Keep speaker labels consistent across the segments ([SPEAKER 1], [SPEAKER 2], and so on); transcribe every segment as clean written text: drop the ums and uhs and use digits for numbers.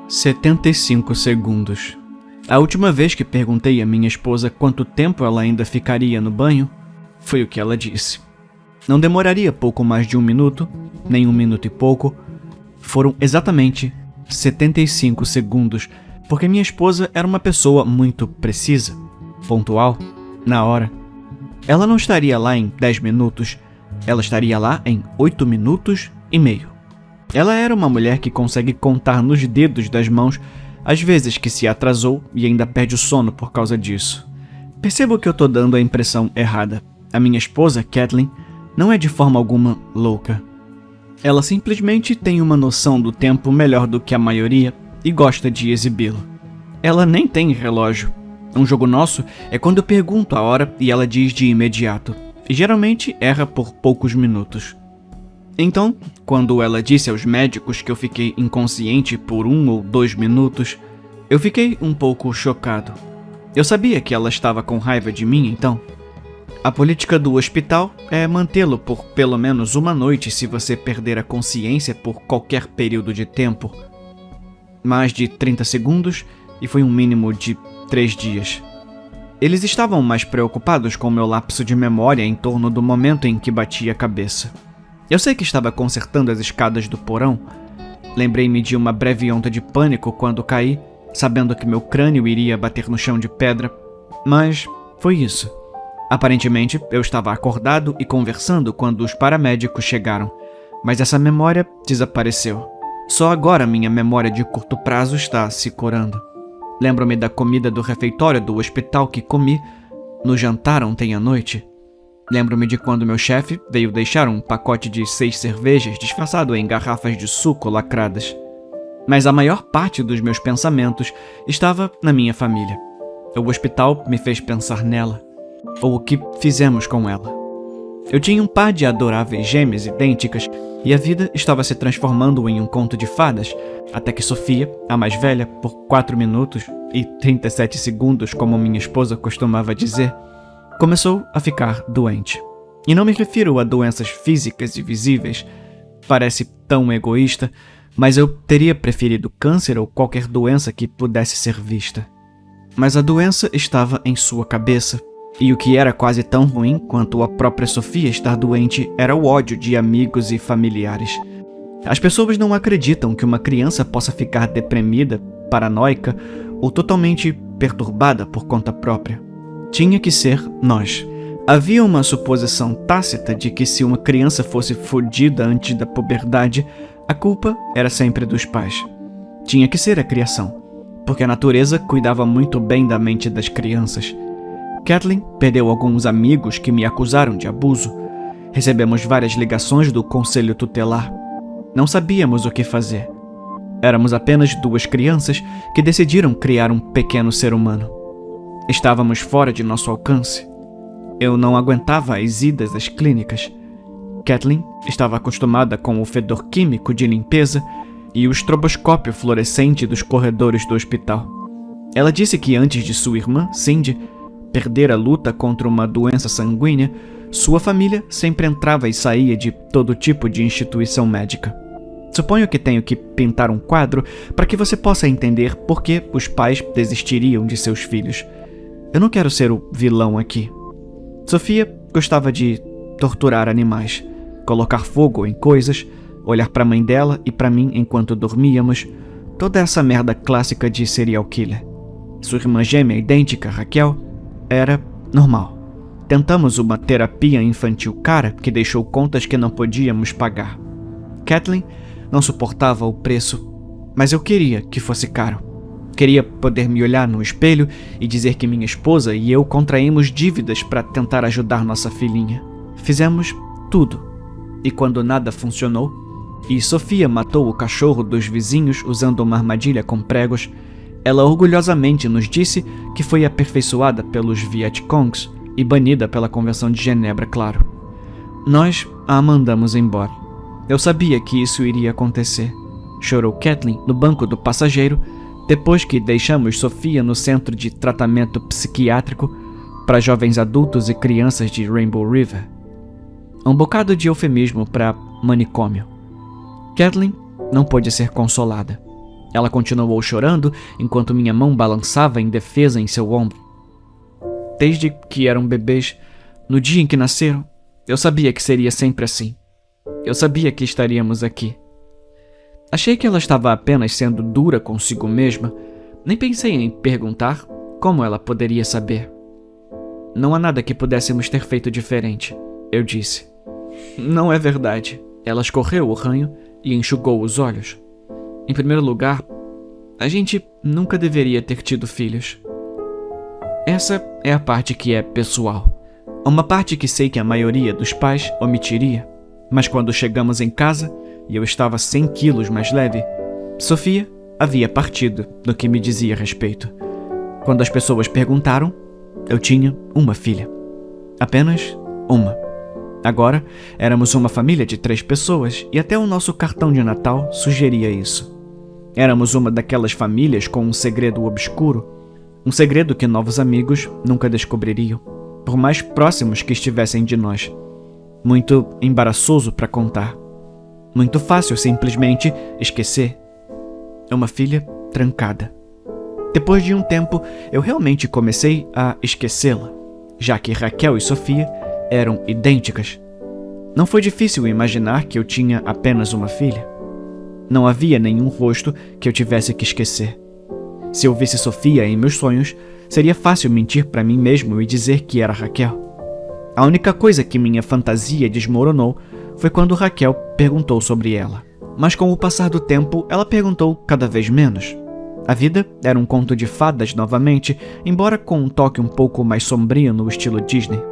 [SPEAKER 1] 75 segundos. A última vez que perguntei à minha esposa quanto tempo ela ainda ficaria no banho, foi o que ela disse. Não demoraria pouco mais de 1 minuto, nem 1 minuto e pouco. Foram exatamente 75 segundos, porque minha esposa era uma pessoa muito precisa, pontual, na hora. Ela não estaria lá em 10 minutos, ela estaria lá em 8 minutos e meio. Ela era uma mulher que consegue contar nos dedos das mãos as vezes que se atrasou e ainda perde o sono por causa disso. Percebo que eu tô dando a impressão errada. A minha esposa, Kathleen, não é de forma alguma louca. Ela simplesmente tem uma noção do tempo melhor do que a maioria e gosta de exibi-lo. Ela nem tem relógio. Um jogo nosso é quando eu pergunto a hora e ela diz de imediato, e geralmente erra por poucos minutos. Então, quando ela disse aos médicos que eu fiquei inconsciente por 1 ou 2 minutos, eu fiquei um pouco chocado. Eu sabia que ela estava com raiva de mim, então. A política do hospital é mantê-lo por pelo menos 1 noite se você perder a consciência por qualquer período de tempo. Mais de 30 segundos e foi um mínimo de 3 dias. Eles estavam mais preocupados com meu lapso de memória em torno do momento em que bati a cabeça. Eu sei que estava consertando as escadas do porão. Lembrei-me de uma breve onda de pânico quando caí, sabendo que meu crânio iria bater no chão de pedra, mas foi isso. Aparentemente, eu estava acordado e conversando quando os paramédicos chegaram, mas essa memória desapareceu. Só agora minha memória de curto prazo está se curando. Lembro-me da comida do refeitório do hospital que comi no jantar ontem à noite. Lembro-me de quando meu chefe veio deixar um pacote de 6 cervejas disfarçado em garrafas de suco lacradas. Mas a maior parte dos meus pensamentos estava na minha família. O hospital me fez pensar nela, ou o que fizemos com ela. Eu tinha um par de adoráveis gêmeas idênticas e a vida estava se transformando em um conto de fadas, até que Sofia, a mais velha, por 4 minutos e 37 segundos, como minha esposa costumava dizer, começou a ficar doente. E não me refiro a doenças físicas e visíveis. Parece tão egoísta, mas eu teria preferido câncer ou qualquer doença que pudesse ser vista. Mas a doença estava em sua cabeça, e o que era quase tão ruim quanto a própria Sofia estar doente era o ódio de amigos e familiares. As pessoas não acreditam que uma criança possa ficar deprimida, paranoica ou totalmente perturbada por conta própria. Tinha que ser nós. Havia uma suposição tácita de que se uma criança fosse fodida antes da puberdade, a culpa era sempre dos pais. Tinha que ser a criação, porque a natureza cuidava muito bem da mente das crianças. Kathleen perdeu alguns amigos que me acusaram de abuso. Recebemos várias ligações do conselho tutelar. Não sabíamos o que fazer. Éramos apenas 2 crianças que decidiram criar um pequeno ser humano. Estávamos fora de nosso alcance. Eu não aguentava as idas às clínicas. Kathleen estava acostumada com o fedor químico de limpeza e o estroboscópio fluorescente dos corredores do hospital. Ela disse que antes de sua irmã, Cindy, perder a luta contra uma doença sanguínea, sua família sempre entrava e saía de todo tipo de instituição médica. Suponho que tenho que pintar um quadro para que você possa entender por que os pais desistiriam de seus filhos. Eu não quero ser o vilão aqui. Sofia gostava de torturar animais, colocar fogo em coisas, olhar para a mãe dela e para mim enquanto dormíamos, toda essa merda clássica de serial killer. Sua irmã gêmea idêntica, Raquel, era normal. Tentamos uma terapia infantil cara que deixou contas que não podíamos pagar. Kathleen não suportava o preço, mas eu queria que fosse caro. Queria poder me olhar no espelho e dizer que minha esposa e eu contraímos dívidas para tentar ajudar nossa filhinha. Fizemos tudo. E quando nada funcionou, e Sofia matou o cachorro dos vizinhos usando uma armadilha com pregos, ela orgulhosamente nos disse que foi aperfeiçoada pelos Vietcongs e banida pela Convenção de Genebra, claro. Nós a mandamos embora. Eu sabia que isso iria acontecer. Chorou Kathleen no banco do passageiro depois que deixamos Sofia no centro de tratamento psiquiátrico para jovens adultos e crianças de Rainbow River. Um bocado de eufemismo para manicômio. Kathleen não pôde ser consolada. Ela continuou chorando enquanto minha mão balançava indefesa em seu ombro. Desde que eram bebês, no dia em que nasceram, eu sabia que seria sempre assim. Eu sabia que estaríamos aqui. Achei que ela estava apenas sendo dura consigo mesma. Nem pensei em perguntar como ela poderia saber. Não há nada que pudéssemos ter feito diferente, eu disse. Não é verdade. Ela escorreu o ranho e enxugou os olhos. Em primeiro lugar, a gente nunca deveria ter tido filhos. Essa é a parte que é pessoal. Uma parte que sei que a maioria dos pais omitiria. Mas quando chegamos em casa e eu estava 100 quilos mais leve, Sofia havia partido do que me dizia a respeito. Quando as pessoas perguntaram, eu tinha uma filha. Apenas uma. Agora, éramos uma família de 3 pessoas e até o nosso cartão de Natal sugeria isso. Éramos uma daquelas famílias com um segredo obscuro, um segredo que novos amigos nunca descobririam, por mais próximos que estivessem de nós. Muito embaraçoso para contar. Muito fácil simplesmente esquecer. É uma filha trancada. Depois de um tempo, eu realmente comecei a esquecê-la, já que Raquel e Sofia eram idênticas. Não foi difícil imaginar que eu tinha apenas uma filha. Não havia nenhum rosto que eu tivesse que esquecer. Se eu visse Sofia em meus sonhos, seria fácil mentir para mim mesmo e dizer que era Raquel. A única coisa que minha fantasia desmoronou foi quando Raquel perguntou sobre ela. Mas com o passar do tempo, ela perguntou cada vez menos. A vida era um conto de fadas novamente, embora com um toque um pouco mais sombrio no estilo Disney.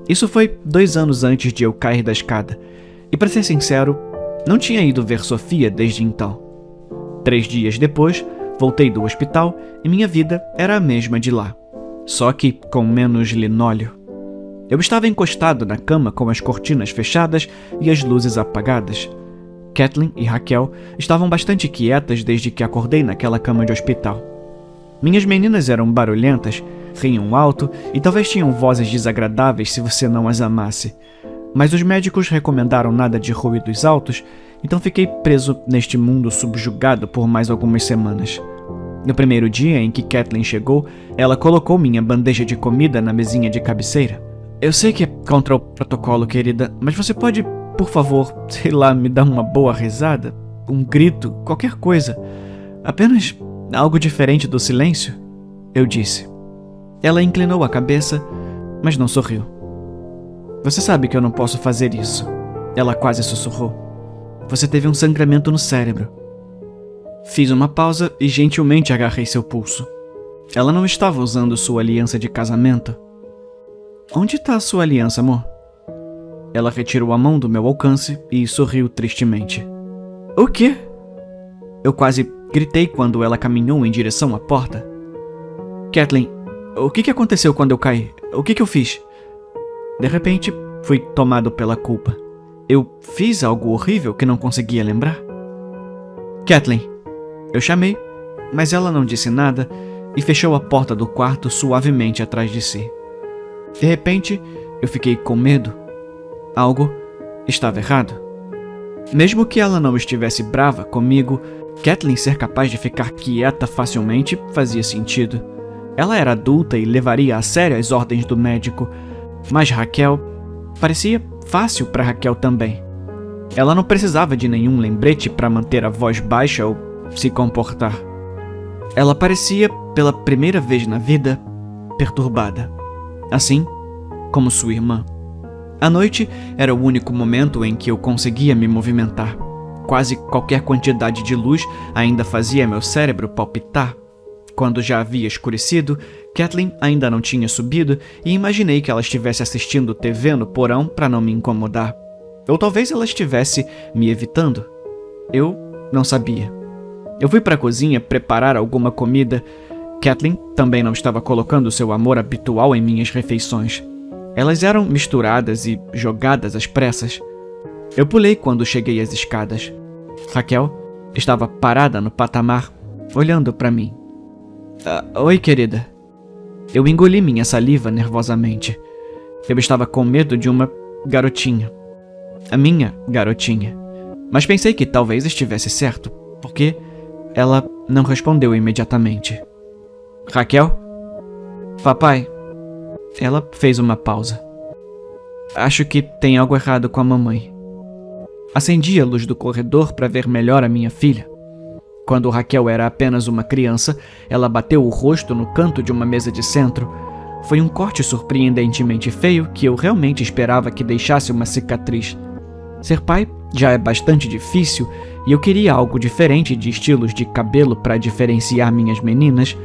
[SPEAKER 1] Isso foi 2 anos antes de eu cair da escada, e para ser sincero, não tinha ido ver Sofia desde então. 3 dias depois, voltei do hospital e minha vida era a mesma de lá, só que com menos linóleo. Eu estava encostado na cama com as cortinas fechadas e as luzes apagadas. Kathleen e Raquel estavam bastante quietas desde que acordei naquela cama de hospital. Minhas meninas eram barulhentas, riam alto e talvez tinham vozes desagradáveis se você não as amasse. Mas os médicos recomendaram nada de ruídos altos, então fiquei preso neste mundo subjugado por mais algumas semanas. No primeiro dia em que Kathleen chegou, ela colocou minha bandeja de comida na mesinha de cabeceira. Eu sei que é contra o protocolo, querida, mas você pode, por favor, sei lá, me dar uma boa risada? Um grito, qualquer coisa. Apenas algo diferente do silêncio? Eu disse. Ela inclinou a cabeça, mas não sorriu. Você sabe que eu não posso fazer isso. Ela quase sussurrou. Você teve um sangramento no cérebro. Fiz uma pausa e gentilmente agarrei seu pulso. Ela não estava usando sua aliança de casamento. Onde está a sua aliança, amor? Ela retirou a mão do meu alcance e sorriu tristemente. O quê? Eu quase gritei quando ela caminhou em direção à porta. Kathleen, o que aconteceu quando eu caí? O que eu fiz? De repente, fui tomado pela culpa. Eu fiz algo horrível que não conseguia lembrar? Kathleen, eu chamei, mas ela não disse nada e fechou a porta do quarto suavemente atrás de si. De repente, eu fiquei com medo. Algo estava errado. Mesmo que ela não estivesse brava comigo, Kathleen ser capaz de ficar quieta facilmente fazia sentido. Ela era adulta e levaria a sério as ordens do médico, mas Raquel parecia fácil para Raquel também. Ela não precisava de nenhum lembrete para manter a voz baixa ou se comportar. Ela parecia, pela primeira vez na vida, perturbada. Assim como sua irmã. A noite era o único momento em que eu conseguia me movimentar. Quase qualquer quantidade de luz ainda fazia meu cérebro palpitar. Quando já havia escurecido, Kathleen ainda não tinha subido e imaginei que ela estivesse assistindo TV no porão para não me incomodar. Ou talvez ela estivesse me evitando. Eu não sabia. Eu fui para a cozinha preparar alguma comida. Kathleen também não estava colocando seu amor habitual em minhas refeições. Elas eram misturadas e jogadas às pressas. Eu pulei quando cheguei às escadas. Raquel estava parada no patamar, olhando para mim. Oi, querida. Eu engoli minha saliva nervosamente. Eu estava com medo de uma garotinha. A minha garotinha. Mas pensei que talvez estivesse certo, porque Ela não respondeu imediatamente. Raquel? Papai? Ela fez uma pausa. Acho que tem algo errado com a mamãe. Acendi a luz do corredor para ver melhor a minha filha. Quando Raquel era apenas uma criança, ela bateu o rosto no canto de uma mesa de centro. Foi um corte surpreendentemente feio que eu realmente esperava que deixasse uma cicatriz. Ser pai já é bastante difícil e eu queria algo diferente de estilos de cabelo para diferenciar minhas meninas,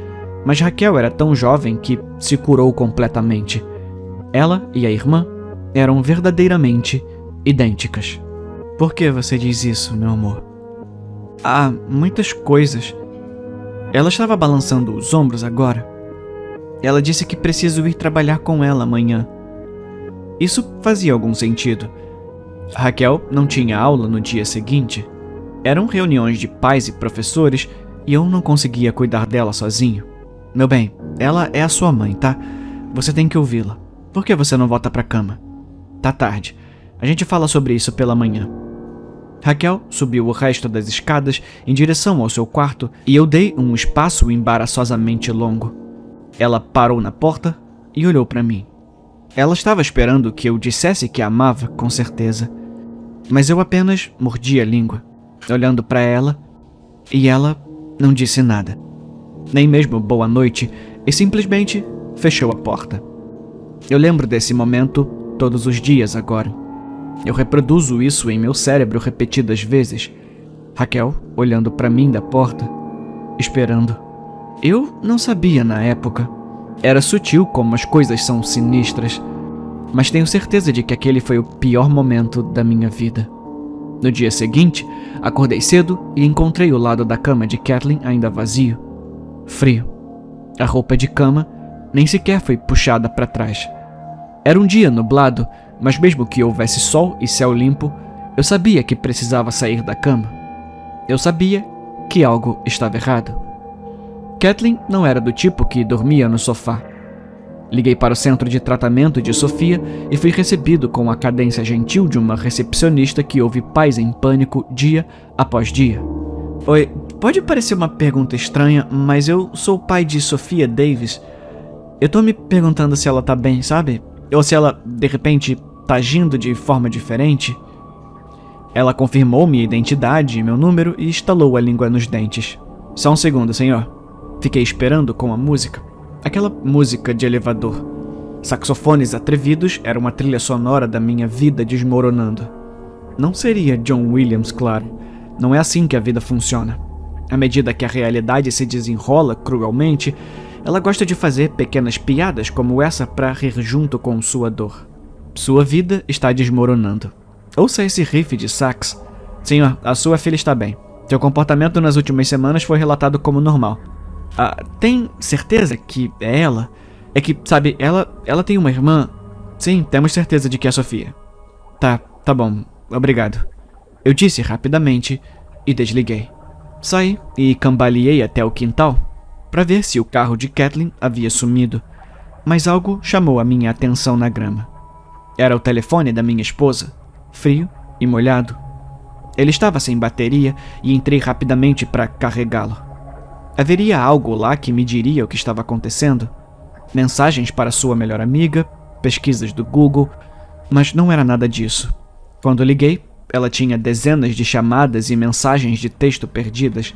[SPEAKER 1] mas Raquel era tão jovem que se curou completamente. Ela e a irmã eram verdadeiramente idênticas. Por que você diz isso, meu amor? Ah, muitas coisas. Ela estava balançando os ombros agora. Ela disse que preciso ir trabalhar com ela amanhã. Isso fazia algum sentido. Raquel não tinha aula no dia seguinte. Eram reuniões de pais e professores e eu não conseguia cuidar dela sozinho. Meu bem, ela é a sua mãe, tá? Você tem que ouvi-la. Por que você não volta pra cama? Tá tarde. A gente fala sobre isso pela manhã. Raquel subiu o resto das escadas em direção ao seu quarto e eu dei um espaço embaraçosamente longo. Ela parou na porta e olhou para mim. Ela estava esperando que eu dissesse que a amava, com certeza. Mas eu apenas mordi a língua, olhando para ela, e ela não disse nada. Nem mesmo boa noite, e simplesmente fechou a porta. Eu lembro desse momento todos os dias agora. Eu reproduzo isso em meu cérebro repetidas vezes. Raquel olhando para mim da porta, esperando. Eu não sabia na época. Era sutil como as coisas são sinistras, mas tenho certeza de que aquele foi o pior momento da minha vida. No dia seguinte, acordei cedo e encontrei o lado da cama de Kathleen ainda vazio. Frio. A roupa de cama nem sequer foi puxada para trás. Era um dia nublado, mas mesmo que houvesse sol e céu limpo, eu sabia que precisava sair da cama. Eu sabia que algo estava errado. Kathleen não era do tipo que dormia no sofá. Liguei para o centro de tratamento de Sofia e fui recebido com a cadência gentil de uma recepcionista que ouve pais em pânico dia após dia. Oi, pode parecer uma pergunta estranha, mas eu sou o pai de Sofia Davis. Eu tô me perguntando se ela tá bem, sabe? Ou se ela, de repente, tá agindo de forma diferente. Ela confirmou minha identidade e meu número e estalou a língua nos dentes. Só um segundo, senhor. Fiquei esperando com a música. Aquela música de elevador. Saxofones atrevidos era uma trilha sonora da minha vida desmoronando. Não seria John Williams, claro. Não é assim que a vida funciona. À medida que a realidade se desenrola cruelmente, ela gosta de fazer pequenas piadas como essa para rir junto com sua dor. Sua vida está desmoronando. Ouça esse riff de sax. Senhor, a sua filha está bem. Seu comportamento nas últimas semanas foi relatado como normal. Tem certeza que é ela? É que, sabe, ela tem uma irmã? Sim, temos certeza de que é a Sofia. Tá bom, obrigado. Eu disse rapidamente e desliguei. Saí e cambaleei até o quintal para ver se o carro de Kathleen havia sumido, mas algo chamou a minha atenção na grama. Era o telefone da minha esposa, frio e molhado. Ele estava sem bateria e entrei rapidamente para carregá-lo. Haveria algo lá que me diria o que estava acontecendo? Mensagens para sua melhor amiga, pesquisas do Google, mas não era nada disso. Quando liguei, ela tinha dezenas de chamadas e mensagens de texto perdidas,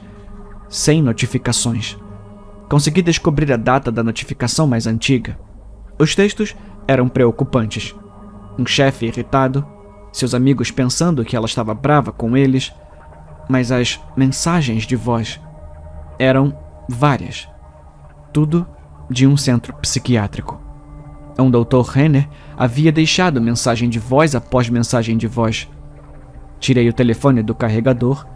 [SPEAKER 1] sem notificações. Consegui descobrir a data da notificação mais antiga. Os textos eram preocupantes. Um chefe irritado, seus amigos pensando que ela estava brava com eles, mas as mensagens de voz eram várias. Tudo de um centro psiquiátrico. Um Dr. Renner havia deixado mensagem de voz após mensagem de voz. Tirei o telefone do carregador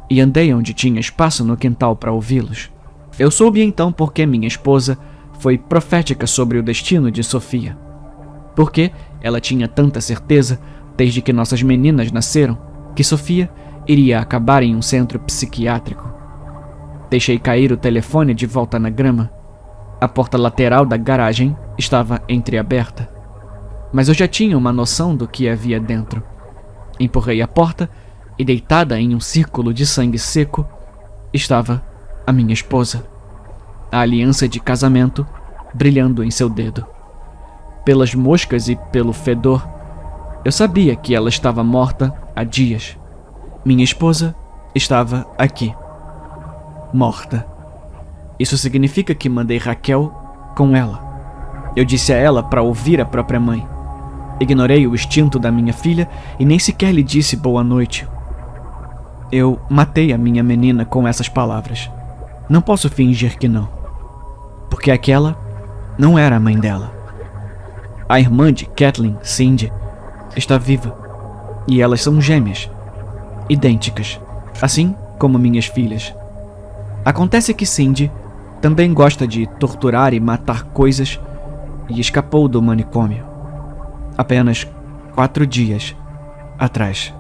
[SPEAKER 1] e andei onde tinha espaço no quintal para ouvi-los. Eu soube então por que minha esposa foi profética sobre o destino de Sofia. Porque ela tinha tanta certeza, desde que nossas meninas nasceram, que Sofia iria acabar em um centro psiquiátrico. Deixei cair o telefone de volta na grama. A porta lateral da garagem estava entreaberta, mas eu já tinha uma noção do que havia dentro. Empurrei a porta e, deitada em um círculo de sangue seco, estava a minha esposa, a aliança de casamento brilhando em seu dedo. Pelas moscas e pelo fedor, eu sabia que ela estava morta há dias. Minha esposa estava aqui, morta. Isso significa que mandei Raquel com ela. Eu disse a ela para ouvir a própria mãe. Ignorei o instinto da minha filha e nem sequer lhe disse boa noite. Eu matei a minha menina com essas palavras. Não posso fingir que não, porque aquela não era a mãe dela. A irmã de Kathleen, Cindy, está viva e elas são gêmeas, idênticas, assim como minhas filhas. Acontece que Cindy também gosta de torturar e matar coisas e escapou do manicômio apenas 4 dias atrás.